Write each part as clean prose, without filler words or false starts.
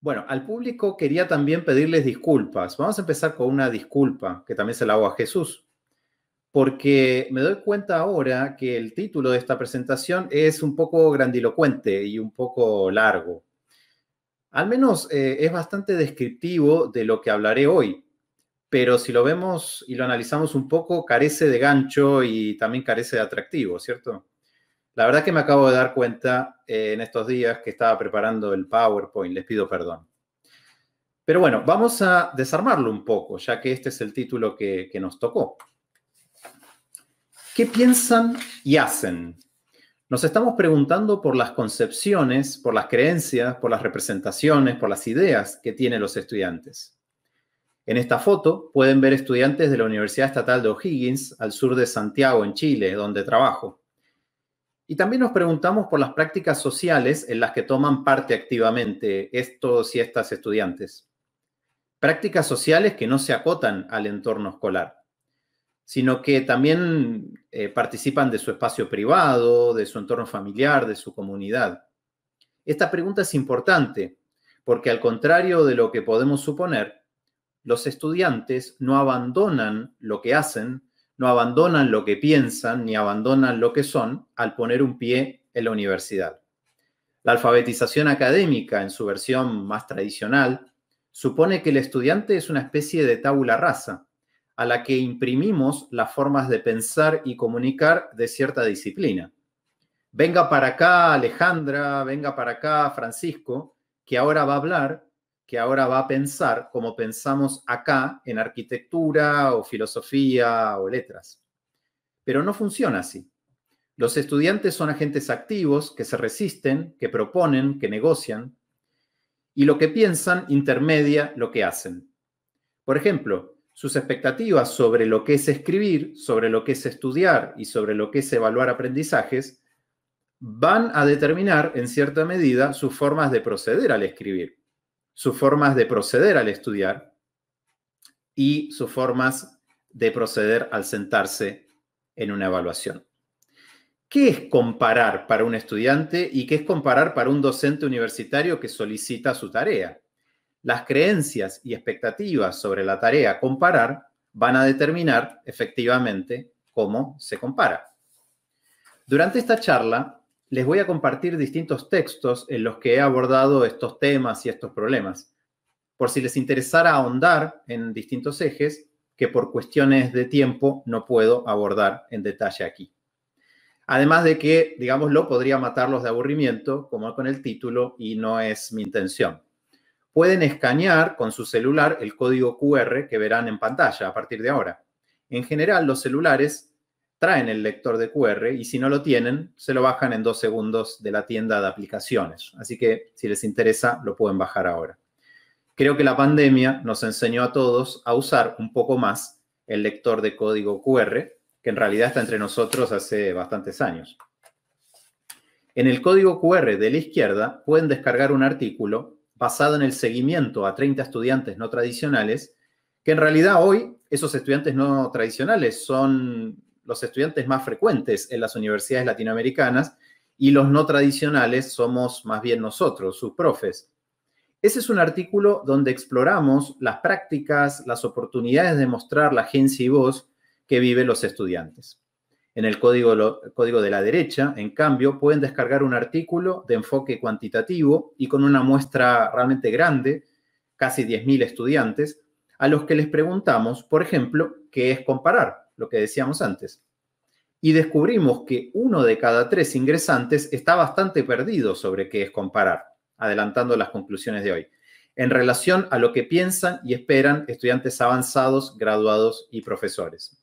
Bueno, al público quería también pedirles disculpas. Vamos a empezar con una disculpa que también se la hago a Jesús, porque me doy cuenta ahora que el título de esta presentación es un poco grandilocuente y un poco largo. Al menos es bastante descriptivo de lo que hablaré hoy, pero si lo vemos y lo analizamos un poco, carece de gancho y también carece de atractivo, ¿cierto? La verdad que me acabo de dar cuenta en estos días que estaba preparando el PowerPoint, les pido perdón. Pero bueno, vamos a desarmarlo un poco, ya que este es el título que nos tocó. ¿Qué piensan y hacen? Nos estamos preguntando por las concepciones, por las creencias, por las representaciones, por las ideas que tienen los estudiantes. En esta foto pueden ver estudiantes de la Universidad Estatal de O'Higgins, al sur de Santiago, en Chile, donde trabajo. Y también nos preguntamos por las prácticas sociales en las que toman parte activamente estos y estas estudiantes. Prácticas sociales que no se acotan al entorno escolar, sino que también participan de su espacio privado, de su entorno familiar, de su comunidad. Esta pregunta es importante porque, al contrario de lo que podemos suponer, los estudiantes no abandonan lo que hacen, no abandonan lo que piensan, ni abandonan lo que son al poner un pie en la universidad. La alfabetización académica, en su versión más tradicional, supone que el estudiante es una especie de tabula rasa, a la que imprimimos las formas de pensar y comunicar de cierta disciplina. Venga para acá Alejandra, venga para acá Francisco, que ahora va a hablar, que ahora va a pensar como pensamos acá en arquitectura o filosofía o letras. Pero no funciona así. Los estudiantes son agentes activos que se resisten, que proponen, que negocian, y lo que piensan intermedia lo que hacen. Por ejemplo, sus expectativas sobre lo que es escribir, sobre lo que es estudiar y sobre lo que es evaluar aprendizajes van a determinar en cierta medida sus formas de proceder al escribir, sus formas de proceder al estudiar y sus formas de proceder al sentarse en una evaluación. ¿Qué es comparar para un estudiante y qué es comparar para un docente universitario que solicita su tarea? Las creencias y expectativas sobre la tarea comparar van a determinar efectivamente cómo se compara. Durante esta charla les voy a compartir distintos textos en los que he abordado estos temas y estos problemas, por si les interesara ahondar en distintos ejes que por cuestiones de tiempo no puedo abordar en detalle aquí. Además de que, digámoslo, podría matarlos de aburrimiento, como con el título, y no es mi intención. Pueden escanear con su celular el código QR que verán en pantalla a partir de ahora. En general, los celulares traen el lector de QR y si no lo tienen, se lo bajan en 2 segundos de la tienda de aplicaciones. Así que, si les interesa, lo pueden bajar ahora. Creo que la pandemia nos enseñó a todos a usar un poco más el lector de código QR, que en realidad está entre nosotros hace bastantes años. En el código QR de la izquierda pueden descargar un artículo basado en el seguimiento a 30 estudiantes no tradicionales, que en realidad hoy esos estudiantes no tradicionales son los estudiantes más frecuentes en las universidades latinoamericanas y los no tradicionales somos más bien nosotros, sus profes. Ese es un artículo donde exploramos las prácticas, las oportunidades de mostrar la agencia y voz que viven los estudiantes. En el código de la derecha, en cambio, pueden descargar un artículo de enfoque cuantitativo y con una muestra realmente grande, casi 10.000 estudiantes, a los que les preguntamos, por ejemplo, qué es comparar, lo que decíamos antes. Y descubrimos que 1 de cada 3 ingresantes está bastante perdido sobre qué es comparar, adelantando las conclusiones de hoy, en relación a lo que piensan y esperan estudiantes avanzados, graduados y profesores.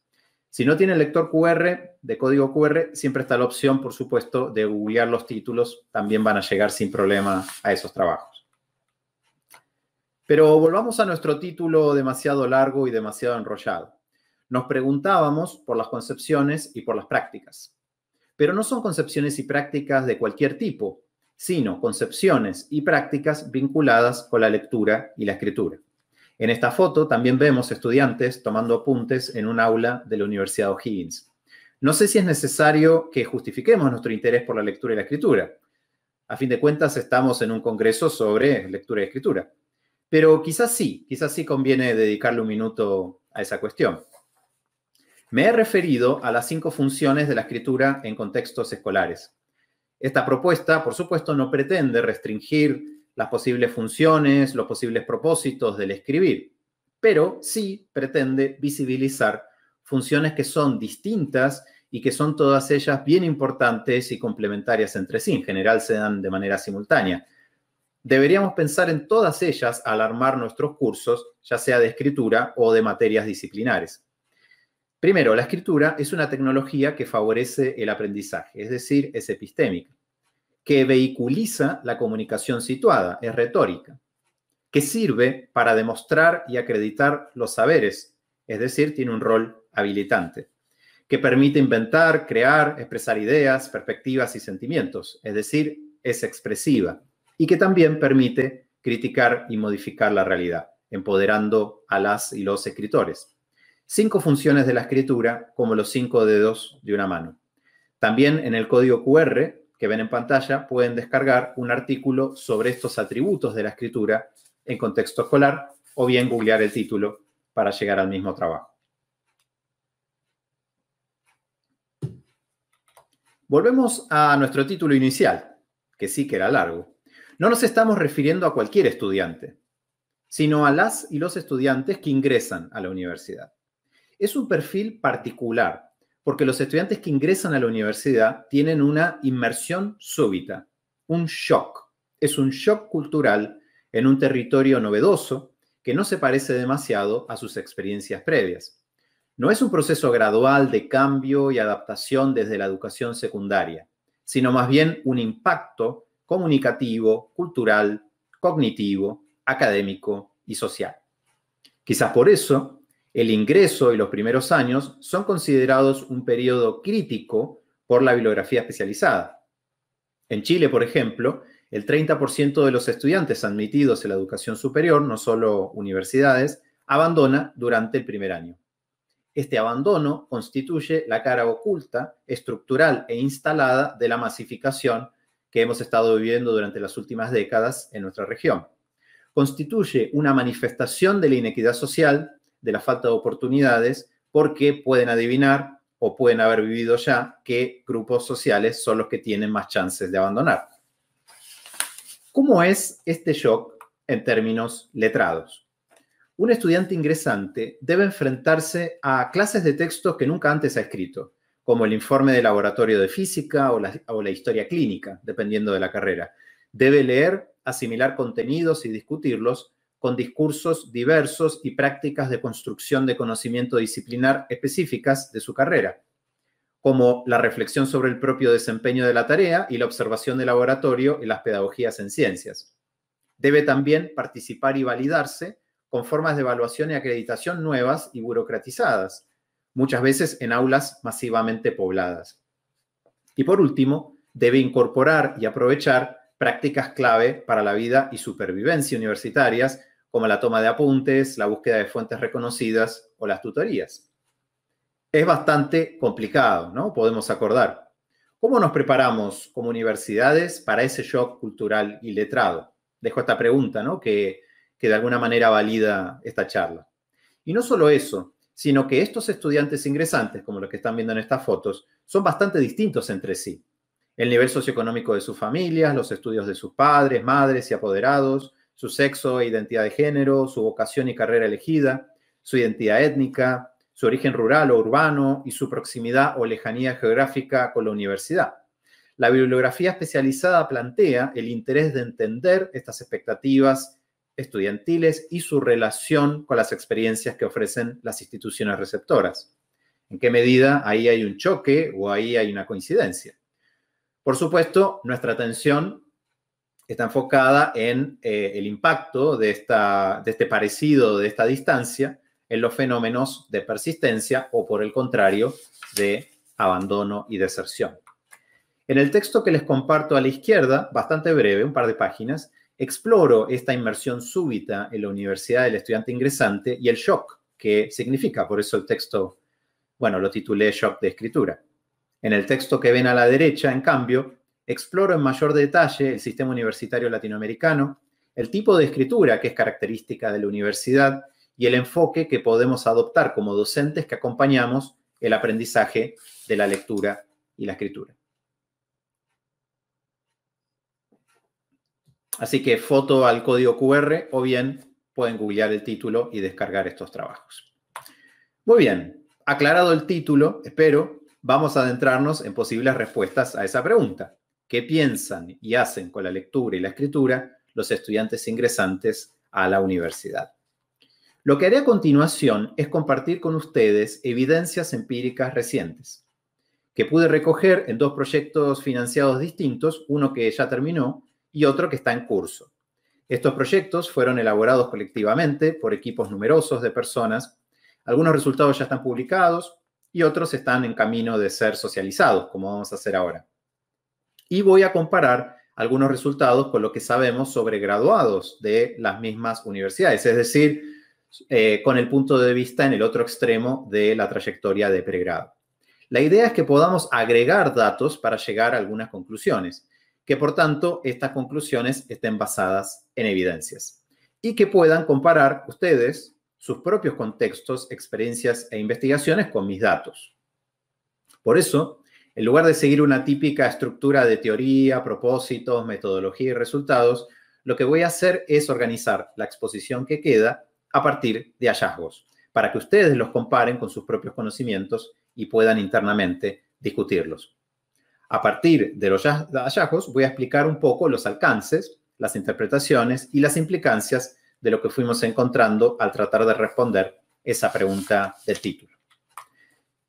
Si no tienen lector QR, de código QR, siempre está la opción, por supuesto, de googlear los títulos. También van a llegar sin problema a esos trabajos. Pero volvamos a nuestro título demasiado largo y demasiado enrollado. Nos preguntábamos por las concepciones y por las prácticas. Pero no son concepciones y prácticas de cualquier tipo, sino concepciones y prácticas vinculadas con la lectura y la escritura. En esta foto también vemos estudiantes tomando apuntes en un aula de la Universidad de O'Higgins. No sé si es necesario que justifiquemos nuestro interés por la lectura y la escritura. A fin de cuentas, estamos en un congreso sobre lectura y escritura. Pero quizás sí conviene dedicarle un minuto a esa cuestión. Me he referido a las 5 funciones de la escritura en contextos escolares. Esta propuesta, por supuesto, no pretende restringir las posibles funciones, los posibles propósitos del escribir, pero sí pretende visibilizar funciones que son distintas y que son todas ellas bien importantes y complementarias entre sí. En general se dan de manera simultánea. Deberíamos pensar en todas ellas al armar nuestros cursos, ya sea de escritura o de materias disciplinares. Primero, la escritura es una tecnología que favorece el aprendizaje, es decir, es epistémica, que vehiculiza la comunicación situada, es retórica, que sirve para demostrar y acreditar los saberes, es decir, tiene un rol habilitante, que permite inventar, crear, expresar ideas, perspectivas y sentimientos, es decir, es expresiva, y que también permite criticar y modificar la realidad, empoderando a las y los escritores. 5 funciones de la escritura como los 5 dedos de una mano. También en el código QR que ven en pantalla pueden descargar un artículo sobre estos atributos de la escritura en contexto escolar o bien googlear el título para llegar al mismo trabajo. Volvemos a nuestro título inicial, que sí que era largo. No nos estamos refiriendo a cualquier estudiante, sino a las y los estudiantes que ingresan a la universidad. Es un perfil particular, porque los estudiantes que ingresan a la universidad tienen una inmersión súbita, un shock. Es un shock cultural en un territorio novedoso que no se parece demasiado a sus experiencias previas. No es un proceso gradual de cambio y adaptación desde la educación secundaria, sino más bien un impacto comunicativo, cultural, cognitivo, académico y social. Quizás por eso, el ingreso y los primeros años son considerados un periodo crítico por la bibliografía especializada. En Chile, por ejemplo, el 30% de los estudiantes admitidos en la educación superior, no solo universidades, abandona durante el primer año. Este abandono constituye la cara oculta, estructural e instalada de la masificación que hemos estado viviendo durante las últimas décadas en nuestra región. Constituye una manifestación de la inequidad social, de la falta de oportunidades, porque pueden adivinar o pueden haber vivido ya qué grupos sociales son los que tienen más chances de abandonar. ¿Cómo es este shock en términos letrados? Un estudiante ingresante debe enfrentarse a clases de textos que nunca antes ha escrito, como el informe de laboratorio de física o la historia clínica, dependiendo de la carrera. Debe leer, asimilar contenidos y discutirlos con discursos diversos y prácticas de construcción de conocimiento disciplinar específicas de su carrera, como la reflexión sobre el propio desempeño de la tarea y la observación de laboratorio y las pedagogías en ciencias. Debe también participar y validarse con formas de evaluación y acreditación nuevas y burocratizadas, muchas veces en aulas masivamente pobladas. Y por último, debe incorporar y aprovechar prácticas clave para la vida y supervivencia universitarias, como la toma de apuntes, la búsqueda de fuentes reconocidas o las tutorías. Es bastante complicado, ¿no? Podemos acordar. ¿Cómo nos preparamos como universidades para ese shock cultural y letrado? Dejo esta pregunta, ¿no? Que de alguna manera valida esta charla. Y no solo eso, sino que estos estudiantes ingresantes, como los que están viendo en estas fotos, son bastante distintos entre sí. El nivel socioeconómico de sus familias, los estudios de sus padres, madres y apoderados, su sexo e identidad de género, su vocación y carrera elegida, su identidad étnica, su origen rural o urbano y su proximidad o lejanía geográfica con la universidad. La bibliografía especializada plantea el interés de entender estas expectativas estudiantiles y su relación con las experiencias que ofrecen las instituciones receptoras. ¿En qué medida ahí hay un choque o ahí hay una coincidencia? Por supuesto, nuestra atención está enfocada en el impacto de este parecido, de esta distancia, en los fenómenos de persistencia o, por el contrario, de abandono y deserción. En el texto que les comparto a la izquierda, bastante breve, un par de páginas, exploro esta inmersión súbita en la universidad del estudiante ingresante y el shock que significa. Por eso el texto, bueno, lo titulé Shock de escritura. En el texto que ven a la derecha, en cambio, exploro en mayor detalle el sistema universitario latinoamericano, el tipo de escritura que es característica de la universidad y el enfoque que podemos adoptar como docentes que acompañamos el aprendizaje de la lectura y la escritura. Así que foto al código QR o bien pueden googlear el título y descargar estos trabajos. Muy bien, aclarado el título, espero, vamos a adentrarnos en posibles respuestas a esa pregunta. ¿Qué piensan y hacen con la lectura y la escritura los estudiantes ingresantes a la universidad? Lo que haré a continuación es compartir con ustedes evidencias empíricas recientes que pude recoger en dos proyectos financiados distintos, uno que ya terminó y otro que está en curso. Estos proyectos fueron elaborados colectivamente por equipos numerosos de personas. Algunos resultados ya están publicados y otros están en camino de ser socializados, como vamos a hacer ahora. Y voy a comparar algunos resultados con lo que sabemos sobre graduados de las mismas universidades, es decir, con el punto de vista en el otro extremo de la trayectoria de pregrado. La idea es que podamos agregar datos para llegar a algunas conclusiones, que por tanto estas conclusiones estén basadas en evidencias y que puedan comparar ustedes sus propios contextos, experiencias e investigaciones con mis datos. Por eso, en lugar de seguir una típica estructura de teoría, propósitos, metodología y resultados, lo que voy a hacer es organizar la exposición que queda a partir de hallazgos, para que ustedes los comparen con sus propios conocimientos y puedan internamente discutirlos. A partir de los hallazgos voy a explicar un poco los alcances, las interpretaciones y las implicancias de lo que fuimos encontrando al tratar de responder esa pregunta del título.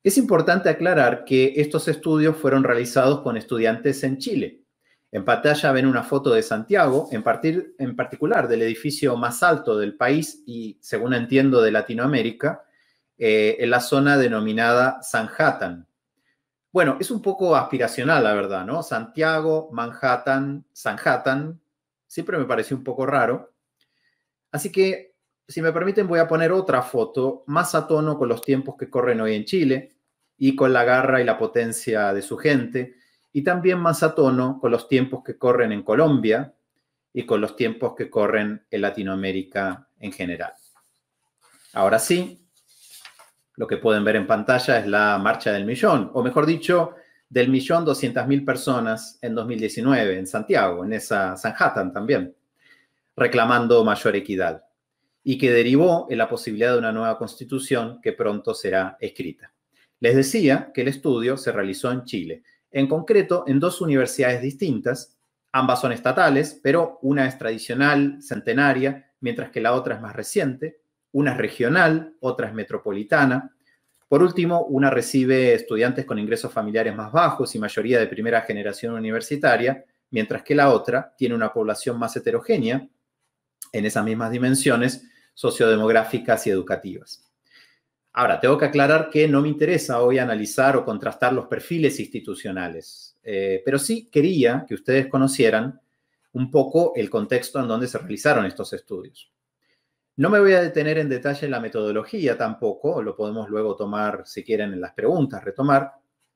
Es importante aclarar que estos estudios fueron realizados con estudiantes en Chile. En pantalla ven una foto de Santiago, en particular del edificio más alto del país y, según entiendo, de Latinoamérica, en la zona denominada Sanhattan. Bueno, es un poco aspiracional, la verdad, ¿no? Santiago, Manhattan, Sanhattan, siempre me pareció un poco raro. Así que, si me permiten, voy a poner otra foto más a tono con los tiempos que corren hoy en Chile y con la garra y la potencia de su gente, y también más a tono con los tiempos que corren en Colombia y con los tiempos que corren en Latinoamérica en general. Ahora sí, lo que pueden ver en pantalla es la marcha del millón, o mejor dicho, del 1.200.000 personas en 2019 en Santiago, en esa Sanhattan también, reclamando mayor equidad, y que derivó en la posibilidad de una nueva constitución que pronto será escrita. Les decía que el estudio se realizó en Chile, en concreto en dos universidades distintas. Ambas son estatales, pero una es tradicional, centenaria, mientras que la otra es más reciente. Una es regional, otra es metropolitana. Por último, una recibe estudiantes con ingresos familiares más bajos y mayoría de primera generación universitaria, mientras que la otra tiene una población más heterogénea en esas mismas dimensiones sociodemográficas y educativas. Ahora, tengo que aclarar que no me interesa hoy analizar o contrastar los perfiles institucionales, pero sí quería que ustedes conocieran un poco el contexto en donde se realizaron estos estudios. No me voy a detener en detalle en la metodología tampoco, lo podemos luego tomar, si quieren, en las preguntas, retomar,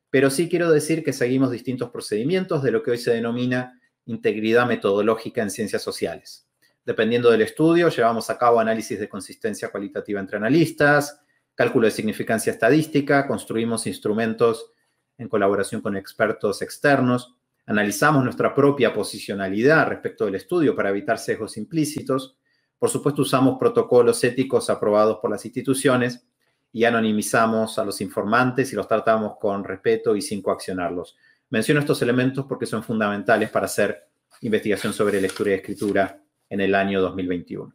pero sí quiero decir que seguimos distintos procedimientos de lo que hoy se denomina integridad metodológica en ciencias sociales. Dependiendo del estudio, llevamos a cabo análisis de consistencia cualitativa entre analistas, cálculo de significancia estadística, construimos instrumentos en colaboración con expertos externos, analizamos nuestra propia posicionalidad respecto del estudio para evitar sesgos implícitos. Por supuesto, usamos protocolos éticos aprobados por las instituciones y anonimizamos a los informantes y los tratamos con respeto y sin coaccionarlos. Menciono estos elementos porque son fundamentales para hacer investigación sobre lectura y escritura en el año 2021.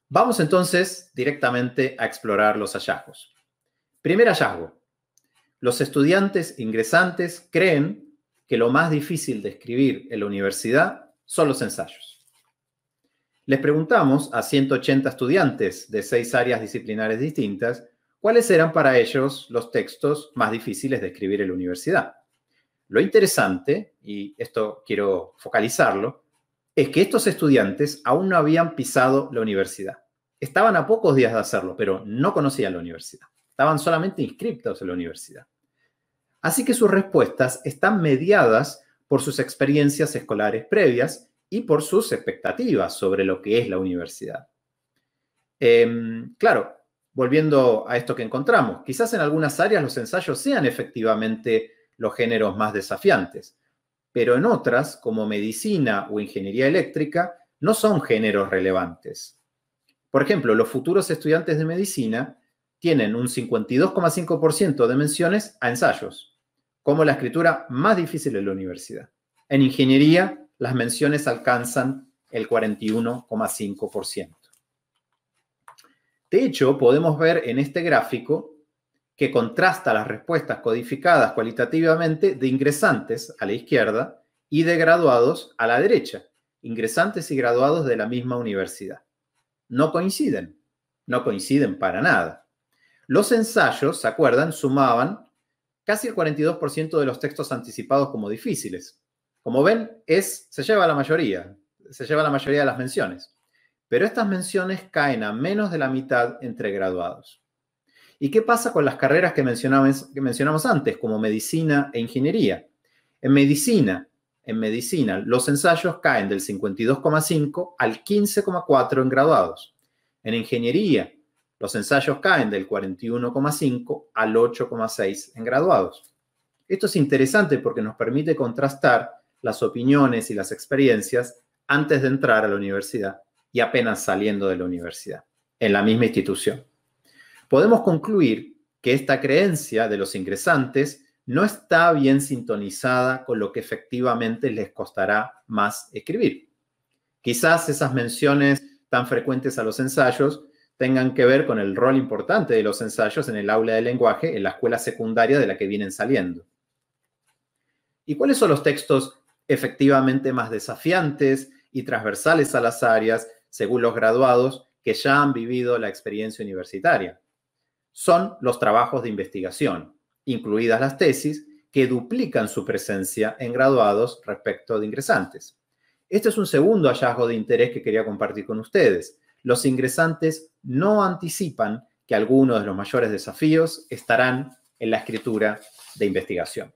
Vamos entonces directamente a explorar los hallazgos. Primer hallazgo. Los estudiantes ingresantes creen que lo más difícil de escribir en la universidad son los ensayos. Les preguntamos a 180 estudiantes de 6 áreas disciplinares distintas cuáles eran para ellos los textos más difíciles de escribir en la universidad. Lo interesante, y esto quiero focalizarlo, es que estos estudiantes aún no habían pisado la universidad. Estaban a pocos días de hacerlo, pero no conocían la universidad. Estaban solamente inscriptos en la universidad. Así que sus respuestas están mediadas por sus experiencias escolares previas y por sus expectativas sobre lo que es la universidad. Claro, volviendo a esto que encontramos, quizás en algunas áreas los ensayos sean efectivamente los géneros más desafiantes, pero en otras, como medicina o ingeniería eléctrica, no son géneros relevantes. Por ejemplo, los futuros estudiantes de medicina tienen un 52,5% de menciones a ensayos, como la escritura más difícil de la universidad. En ingeniería, las menciones alcanzan el 41,5%. De hecho, podemos ver en este gráfico que contrasta las respuestas codificadas cualitativamente de ingresantes a la izquierda y de graduados a la derecha, ingresantes y graduados de la misma universidad. No coinciden para nada. Los ensayos, ¿se acuerdan?, sumaban casi el 42% de los textos anticipados como difíciles. Como ven, se lleva la mayoría de las menciones. Pero estas menciones caen a menos de la mitad entre graduados. ¿Y qué pasa con las carreras que mencionamos antes, como medicina e ingeniería? En medicina, los ensayos caen del 52,5 al 15,4 en graduados. En ingeniería, los ensayos caen del 41,5 al 8,6 en graduados. Esto es interesante porque nos permite contrastar las opiniones y las experiencias antes de entrar a la universidad y apenas saliendo de la universidad, en la misma institución. Podemos concluir que esta creencia de los ingresantes no está bien sintonizada con lo que efectivamente les costará más escribir. Quizás esas menciones tan frecuentes a los ensayos tengan que ver con el rol importante de los ensayos en el aula de lenguaje en la escuela secundaria de la que vienen saliendo. ¿Y cuáles son los textos efectivamente más desafiantes y transversales a las áreas, según los graduados que ya han vivido la experiencia universitaria? Son los trabajos de investigación, incluidas las tesis, que duplican su presencia en graduados respecto de ingresantes. Este es un segundo hallazgo de interés que quería compartir con ustedes. Los ingresantes no anticipan que algunos de los mayores desafíos estarán en la escritura de investigación.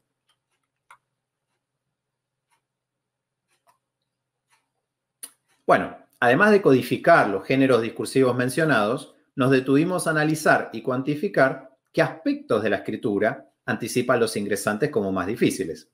Bueno, además de codificar los géneros discursivos mencionados, nos detuvimos a analizar y cuantificar qué aspectos de la escritura anticipan los ingresantes como más difíciles.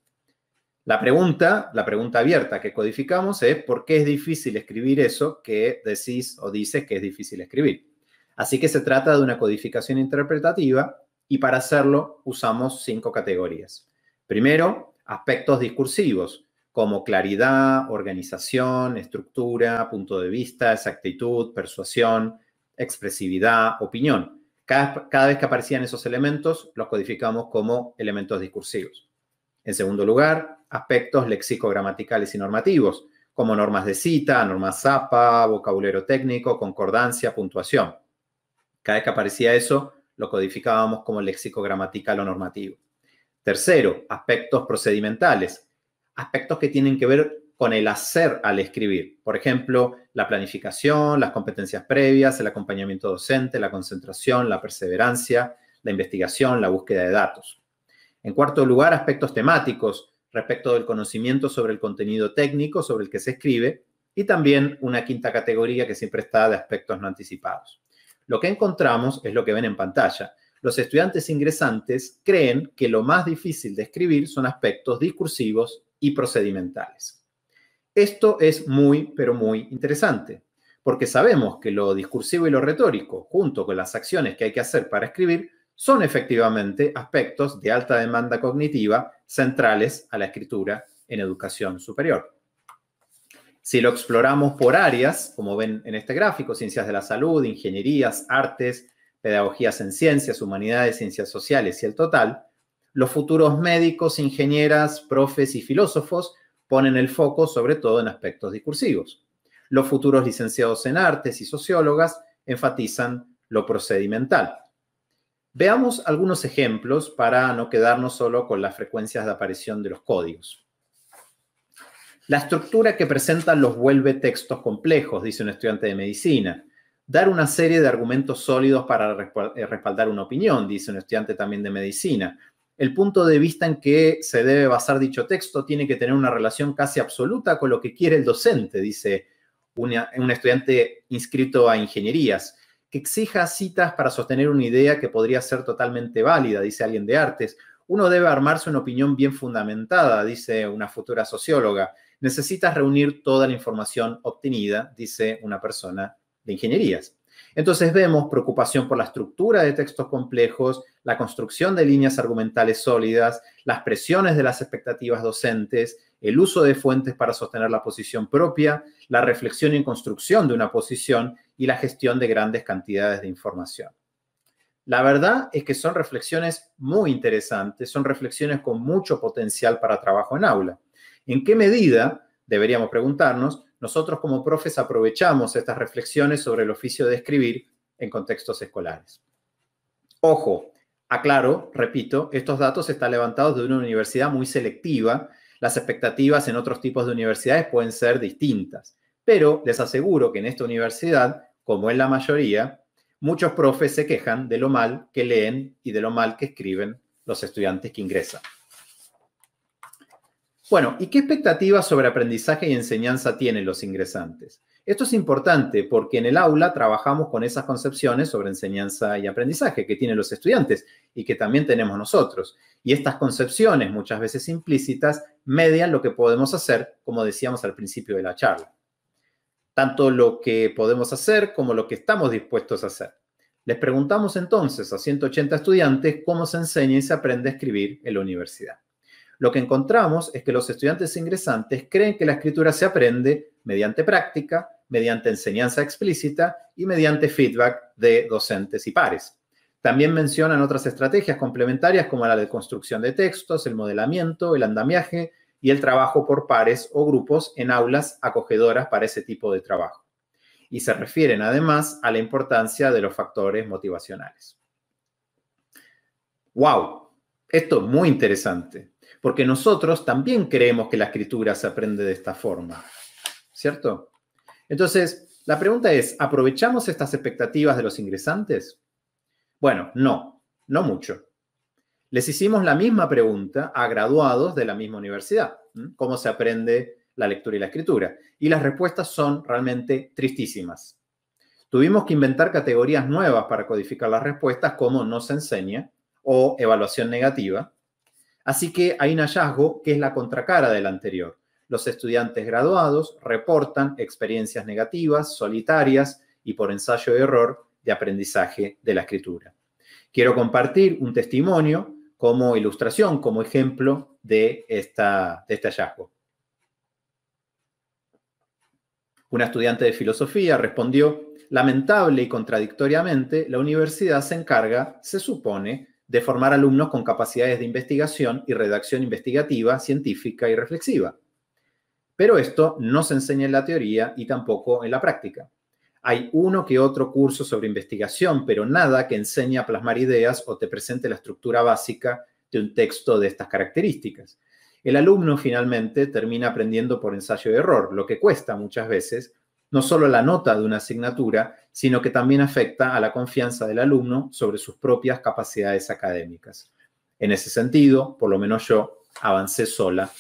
La pregunta abierta que codificamos es ¿por qué es difícil escribir eso que decís o dices que es difícil escribir? Así que se trata de una codificación interpretativa y para hacerlo usamos 5 categorías. Primero, aspectos discursivos, como claridad, organización, estructura, punto de vista, exactitud, persuasión, expresividad, opinión. Cada vez que aparecían esos elementos, los codificamos como elementos discursivos. En segundo lugar, aspectos léxico-gramaticales y normativos, como normas de cita, normas Zappa, vocabulario técnico, concordancia, puntuación. Cada vez que aparecía eso, lo codificábamos como léxico gramatical o normativo. Tercero, aspectos procedimentales, aspectos que tienen que ver con el hacer al escribir. Por ejemplo, la planificación, las competencias previas, el acompañamiento docente, la concentración, la perseverancia, la investigación, la búsqueda de datos. En cuarto lugar, aspectos temáticos respecto del conocimiento sobre el contenido técnico sobre el que se escribe y también una quinta categoría que siempre está de aspectos no anticipados. Lo que encontramos es lo que ven en pantalla. Los estudiantes ingresantes creen que lo más difícil de escribir son aspectos discursivos y procedimentales. Esto es muy, pero muy interesante, porque sabemos que lo discursivo y lo retórico, junto con las acciones que hay que hacer para escribir, son efectivamente aspectos de alta demanda cognitiva centrales a la escritura en educación superior. Si lo exploramos por áreas, como ven en este gráfico, ciencias de la salud, ingenierías, artes, pedagogías en ciencias, humanidades, ciencias sociales y el total, los futuros médicos, ingenieras, profes y filósofos ponen el foco sobre todo en aspectos discursivos. Los futuros licenciados en artes y sociólogas enfatizan lo procedimental. Veamos algunos ejemplos para no quedarnos solo con las frecuencias de aparición de los códigos. La estructura que presentan los vuelve textos complejos, dice un estudiante de medicina. Dar una serie de argumentos sólidos para respaldar una opinión, dice un estudiante también de medicina. el punto de vista en que se debe basar dicho texto tiene que tener una relación casi absoluta con lo que quiere el docente, dice un estudiante inscrito a ingenierías. Que exija citas para sostener una idea que podría ser totalmente válida, dice alguien de artes. Uno debe armarse una opinión bien fundamentada, dice una futura socióloga. Necesitas reunir toda la información obtenida, dice una persona de ingenierías. Entonces vemos preocupación por la estructura de textos complejos, la construcción de líneas argumentales sólidas, las presiones de las expectativas docentes, el uso de fuentes para sostener la posición propia, la reflexión y construcción de una posición y la gestión de grandes cantidades de información. La verdad es que son reflexiones muy interesantes, son reflexiones con mucho potencial para trabajo en aula. ¿En qué medida, deberíamos preguntarnos, nosotros como profes aprovechamos estas reflexiones sobre el oficio de escribir en contextos escolares? Ojo, aclaro, repito, estos datos están levantados de una universidad muy selectiva. Las expectativas en otros tipos de universidades pueden ser distintas, pero les aseguro que en esta universidad, como en la mayoría, muchos profes se quejan de lo mal que leen y de lo mal que escriben los estudiantes que ingresan. Bueno, ¿y qué expectativas sobre aprendizaje y enseñanza tienen los ingresantes? Esto es importante porque en el aula trabajamos con esas concepciones sobre enseñanza y aprendizaje que tienen los estudiantes y que también tenemos nosotros. Y estas concepciones, muchas veces implícitas, median lo que podemos hacer, como decíamos al principio de la charla. Tanto lo que podemos hacer como lo que estamos dispuestos a hacer. Les preguntamos entonces a 180 estudiantes cómo se enseña y se aprende a escribir en la universidad. Lo que encontramos es que los estudiantes ingresantes creen que la escritura se aprende mediante práctica, mediante enseñanza explícita y mediante feedback de docentes y pares. También mencionan otras estrategias complementarias como la de construcción de textos, el modelamiento, el andamiaje y el trabajo por pares o grupos en aulas acogedoras para ese tipo de trabajo. Y se refieren además a la importancia de los factores motivacionales. ¡Wow! Esto es muy interesante, porque nosotros también creemos que la escritura se aprende de esta forma, ¿cierto? Entonces, la pregunta es, ¿aprovechamos estas expectativas de los ingresantes? Bueno, no mucho. Les hicimos la misma pregunta a graduados de la misma universidad. ¿Cómo se aprende la lectura y la escritura? Y las respuestas son realmente tristísimas. Tuvimos que inventar categorías nuevas para codificar las respuestas, como no se enseña o evaluación negativa. Así que hay un hallazgo que es la contracara del anterior. Los estudiantes graduados reportan experiencias negativas, solitarias y por ensayo y error de aprendizaje de la escritura. Quiero compartir un testimonio como ilustración, como ejemplo de este hallazgo. Una estudiante de filosofía respondió: lamentable y contradictoriamente, la universidad se encarga, se supone, de formar alumnos con capacidades de investigación y redacción investigativa, científica y reflexiva. Pero esto no se enseña en la teoría y tampoco en la práctica. Hay uno que otro curso sobre investigación, pero nada que enseñe a plasmar ideas o te presente la estructura básica de un texto de estas características. El alumno finalmente termina aprendiendo por ensayo y error, lo que cuesta muchas veces no solo la nota de una asignatura, sino que también afecta a la confianza del alumno sobre sus propias capacidades académicas. En ese sentido, por lo menos yo avancé sola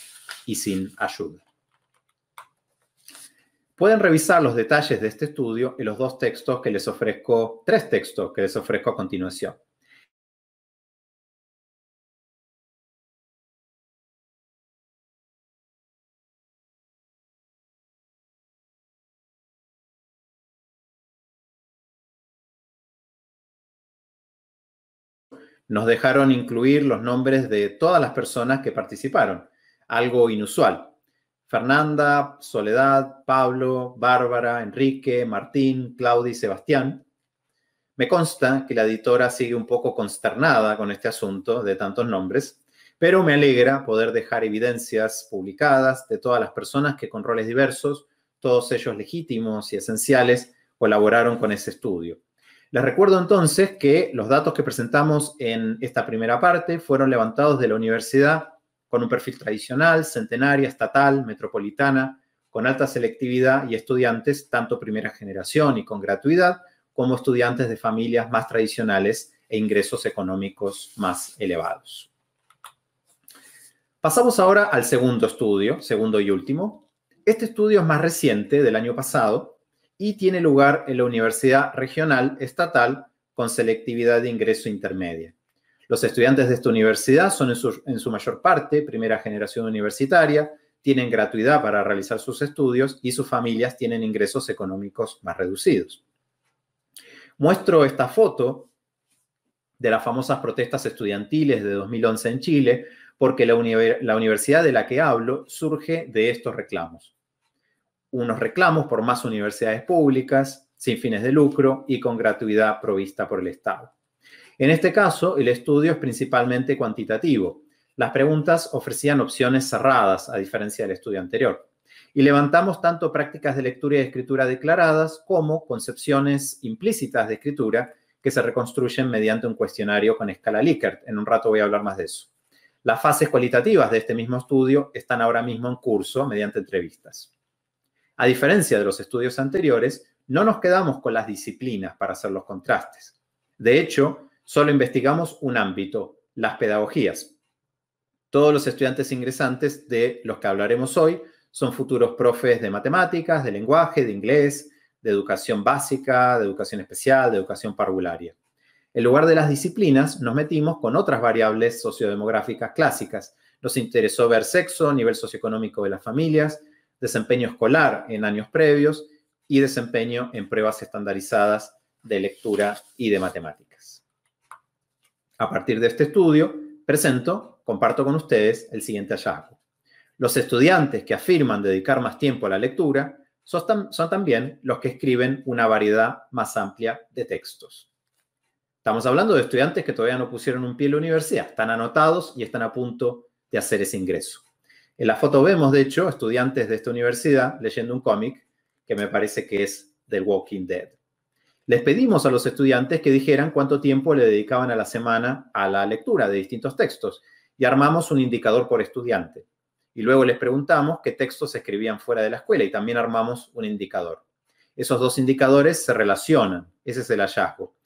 y sin ayuda. Pueden revisar los detalles de este estudio en los tres textos que les ofrezco a continuación. Nos dejaron incluir los nombres de todas las personas que participaron, algo inusual. Fernanda, Soledad, Pablo, Bárbara, Enrique, Martín, Claudia y Sebastián. Me consta que la editora sigue un poco consternada con este asunto de tantos nombres, pero me alegra poder dejar evidencias publicadas de todas las personas que con roles diversos, todos ellos legítimos y esenciales, colaboraron con ese estudio. Les recuerdo entonces que los datos que presentamos en esta primera parte fueron levantados de la universidad con un perfil tradicional, centenaria, estatal, metropolitana, con alta selectividad y estudiantes tanto primera generación y con gratuidad, como estudiantes de familias más tradicionales e ingresos económicos más elevados. Pasamos ahora al segundo estudio, segundo y último. Este estudio es más reciente, del año pasado, y tiene lugar en la Universidad Regional Estatal con selectividad de ingreso intermedia. Los estudiantes de esta universidad son en su mayor parte primera generación universitaria, tienen gratuidad para realizar sus estudios y sus familias tienen ingresos económicos más reducidos. Muestro esta foto de las famosas protestas estudiantiles de 2011 en Chile, porque la universidad de la que hablo surge de estos reclamos. Unos reclamos por más universidades públicas, sin fines de lucro y con gratuidad provista por el Estado. En este caso, el estudio es principalmente cuantitativo. Las preguntas ofrecían opciones cerradas, a diferencia del estudio anterior. Y levantamos tanto prácticas de lectura y de escritura declaradas como concepciones implícitas de escritura que se reconstruyen mediante un cuestionario con escala Likert. En un rato voy a hablar más de eso. Las fases cualitativas de este mismo estudio están ahora mismo en curso mediante entrevistas. A diferencia de los estudios anteriores, no nos quedamos con las disciplinas para hacer los contrastes. De hecho, solo investigamos un ámbito, las pedagogías. Todos los estudiantes ingresantes de los que hablaremos hoy son futuros profes de matemáticas, de lenguaje, de inglés, de educación básica, de educación especial, de educación parvularia. En lugar de las disciplinas, nos metimos con otras variables sociodemográficas clásicas. Nos interesó ver sexo, nivel socioeconómico de las familias, desempeño escolar en años previos y desempeño en pruebas estandarizadas de lectura y de matemáticas. A partir de este estudio, comparto con ustedes el siguiente hallazgo. Los estudiantes que afirman dedicar más tiempo a la lectura son también los que escriben una variedad más amplia de textos. Estamos hablando de estudiantes que todavía no pusieron un pie en la universidad, están anotados y están a punto de hacer ese ingreso. En la foto vemos, de hecho, estudiantes de esta universidad leyendo un cómic que me parece que es The Walking Dead. Les pedimos a los estudiantes que dijeran cuánto tiempo le dedicaban a la semana a la lectura de distintos textos y armamos un indicador por estudiante. Y luego les preguntamos qué textos escribían fuera de la escuela y también armamos un indicador. Esos dos indicadores se relacionan, ese es el hallazgo.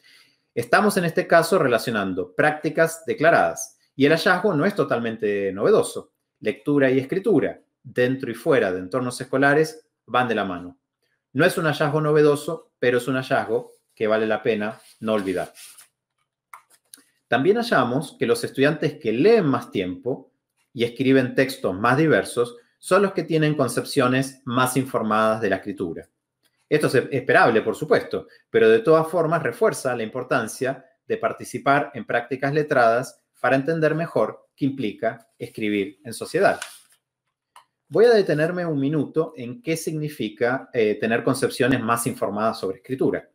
Estamos en este caso relacionando prácticas declaradas y el hallazgo no es totalmente novedoso. Lectura y escritura, dentro y fuera de entornos escolares, van de la mano. No es un hallazgo novedoso, pero es un hallazgo que vale la pena no olvidar. También hallamos que los estudiantes que leen más tiempo y escriben textos más diversos son los que tienen concepciones más informadas de la escritura. Esto es esperable, por supuesto, pero de todas formas refuerza la importancia de participar en prácticas letradas para entender mejor qué implica escribir en sociedad. Voy a detenerme un minuto en qué significa tener concepciones más informadas sobre escritura.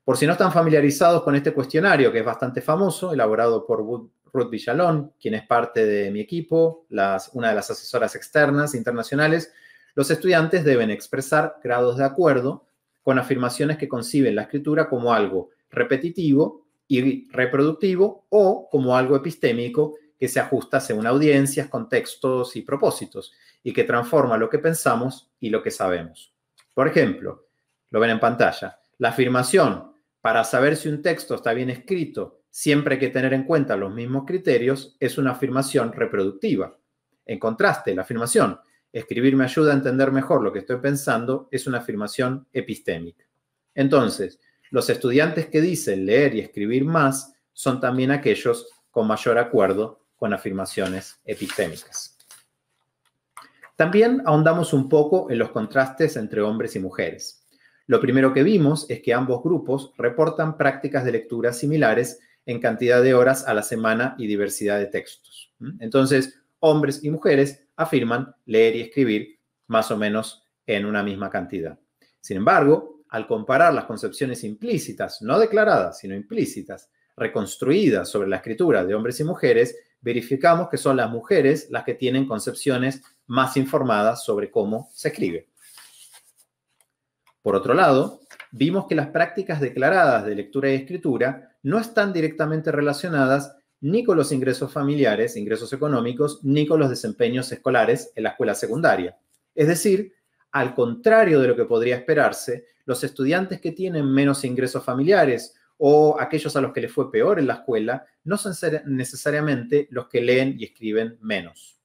Por si no están familiarizados con este cuestionario, que es bastante famoso, elaborado por Ruth Villalón, quien es parte de mi equipo, una de las asesoras externas internacionales, los estudiantes deben expresar grados de acuerdo con afirmaciones que conciben la escritura como algo repetitivo y reproductivo o como algo epistémico que se ajusta según audiencias, contextos y propósitos y que transforma lo que pensamos y lo que sabemos. Por ejemplo, lo ven en pantalla, la afirmación para saber si un texto está bien escrito siempre hay que tener en cuenta los mismos criterios es una afirmación reproductiva. En contraste, la afirmación escribir me ayuda a entender mejor lo que estoy pensando es una afirmación epistémica. Entonces, los estudiantes que dicen leer y escribir más son también aquellos con mayor acuerdo con afirmaciones epistémicas. También ahondamos un poco en los contrastes entre hombres y mujeres. Lo primero que vimos es que ambos grupos reportan prácticas de lectura similares en cantidad de horas a la semana y diversidad de textos. Entonces, hombres y mujeres afirman leer y escribir más o menos en una misma cantidad. Sin embargo, al comparar las concepciones implícitas, no declaradas, sino implícitas, reconstruidas sobre la escritura de hombres y mujeres, verificamos que son las mujeres las que tienen concepciones más informadas sobre cómo se escribe. Por otro lado, vimos que las prácticas declaradas de lectura y escritura no están directamente relacionadas ni con los ingresos familiares, ingresos económicos, ni con los desempeños escolares en la escuela secundaria. Es decir, al contrario de lo que podría esperarse, los estudiantes que tienen menos ingresos familiares o aquellos a los que les fue peor en la escuela no son necesariamente los que leen y escriben menos.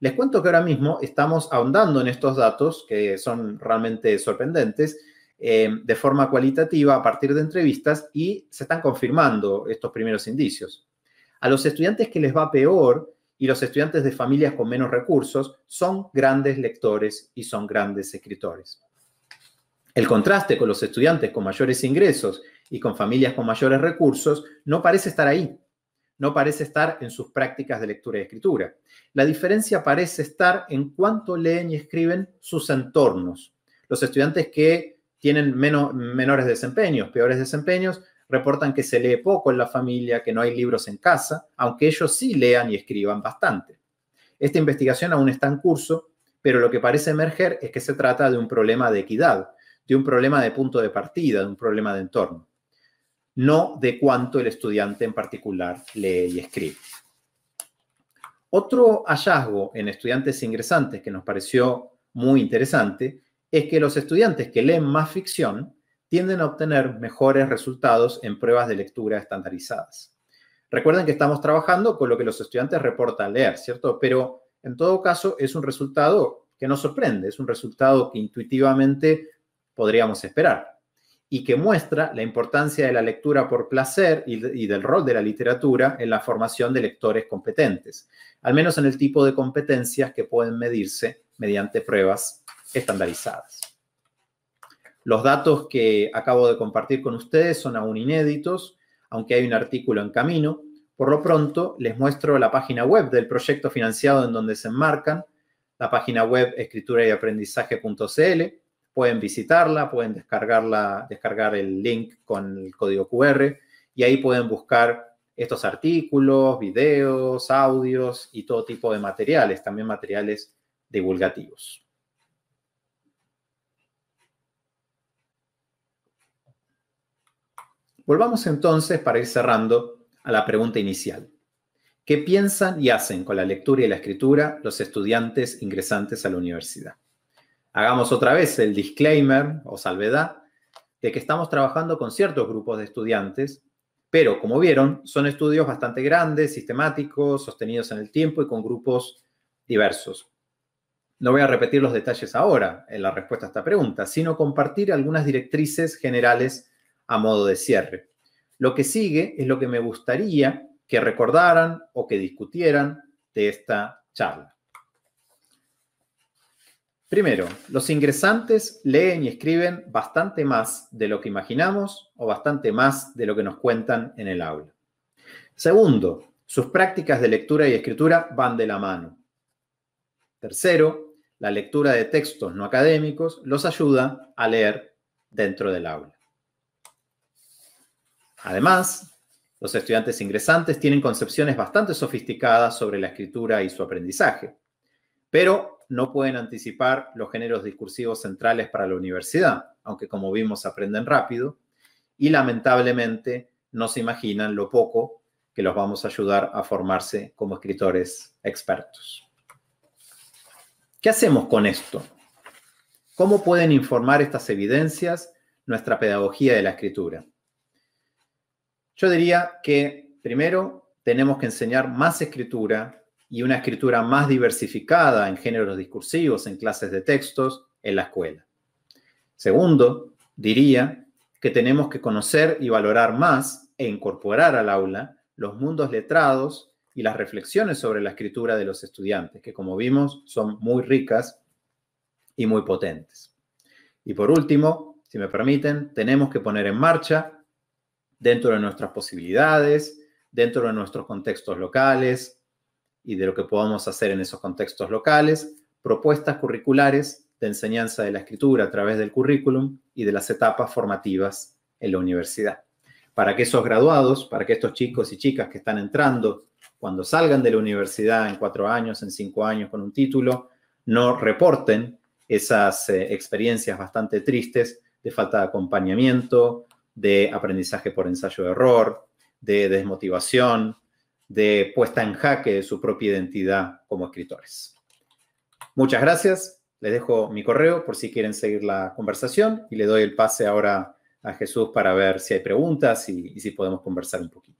Les cuento que ahora mismo estamos ahondando en estos datos, que son realmente sorprendentes, de forma cualitativa a partir de entrevistas, y se están confirmando estos primeros indicios. A los estudiantes que les va peor y los estudiantes de familias con menos recursos son grandes lectores y son grandes escritores. El contraste con los estudiantes con mayores ingresos y con familias con mayores recursos no parece estar ahí. No parece estar en sus prácticas de lectura y escritura. La diferencia parece estar en cuánto leen y escriben sus entornos. Los estudiantes que tienen menores desempeños, peores desempeños, reportan que se lee poco en la familia, que no hay libros en casa, aunque ellos sí lean y escriban bastante. Esta investigación aún está en curso, pero lo que parece emerger es que se trata de un problema de equidad, de un problema de punto de partida, de un problema de entorno, no de cuánto el estudiante en particular lee y escribe. Otro hallazgo en estudiantes ingresantes que nos pareció muy interesante es que los estudiantes que leen más ficción tienden a obtener mejores resultados en pruebas de lectura estandarizadas. Recuerden que estamos trabajando con lo que los estudiantes reportan leer, ¿cierto? Pero en todo caso es un resultado que nos sorprende, es un resultado que intuitivamente podríamos esperar y que muestra la importancia de la lectura por placer y del rol de la literatura en la formación de lectores competentes, al menos en el tipo de competencias que pueden medirse mediante pruebas estandarizadas. Los datos que acabo de compartir con ustedes son aún inéditos, aunque hay un artículo en camino. Por lo pronto, les muestro la página web del proyecto financiado en donde se enmarcan, la página web escriturayaprendizaje.cl. Pueden visitarla, pueden descargar el link con el código QR y ahí pueden buscar estos artículos, videos, audios y todo tipo de materiales, también materiales divulgativos. Volvamos entonces, para ir cerrando, a la pregunta inicial. ¿Qué piensan y hacen con la lectura y la escritura los estudiantes ingresantes a la universidad? Hagamos otra vez el disclaimer o salvedad de que estamos trabajando con ciertos grupos de estudiantes, pero como vieron, son estudios bastante grandes, sistemáticos, sostenidos en el tiempo y con grupos diversos. No voy a repetir los detalles ahora en la respuesta a esta pregunta, sino compartir algunas directrices generales a modo de cierre. Lo que sigue es lo que me gustaría que recordaran o que discutieran de esta charla. Primero, los ingresantes leen y escriben bastante más de lo que imaginamos o bastante más de lo que nos cuentan en el aula. Segundo, sus prácticas de lectura y escritura van de la mano. Tercero, la lectura de textos no académicos los ayuda a leer dentro del aula. Además, los estudiantes ingresantes tienen concepciones bastante sofisticadas sobre la escritura y su aprendizaje, pero no pueden anticipar los géneros discursivos centrales para la universidad, aunque como vimos aprenden rápido, y lamentablemente no se imaginan lo poco que los vamos a ayudar a formarse como escritores expertos. ¿Qué hacemos con esto? ¿Cómo pueden informar estas evidencias nuestra pedagogía de la escritura? Yo diría que, primero, tenemos que enseñar más escritura y una escritura más diversificada en géneros discursivos, en clases de textos, en la escuela. Segundo, diría que tenemos que conocer y valorar más e incorporar al aula los mundos letrados y las reflexiones sobre la escritura de los estudiantes, que como vimos son muy ricas y muy potentes. Y por último, si me permiten, tenemos que poner en marcha, dentro de nuestras posibilidades, dentro de nuestros contextos locales y de lo que podamos hacer en esos contextos locales, propuestas curriculares de enseñanza de la escritura a través del currículum y de las etapas formativas en la universidad. Para que esos graduados, para que estos chicos y chicas que están entrando, cuando salgan de la universidad en 4 años, en 5 años con un título, no reporten esas experiencias bastante tristes de falta de acompañamiento, de aprendizaje por ensayo-error, de desmotivación, de puesta en jaque de su propia identidad como escritores. Muchas gracias. Les dejo mi correo por si quieren seguir la conversación y le doy el pase ahora a Jesús para ver si hay preguntas y si podemos conversar un poquito.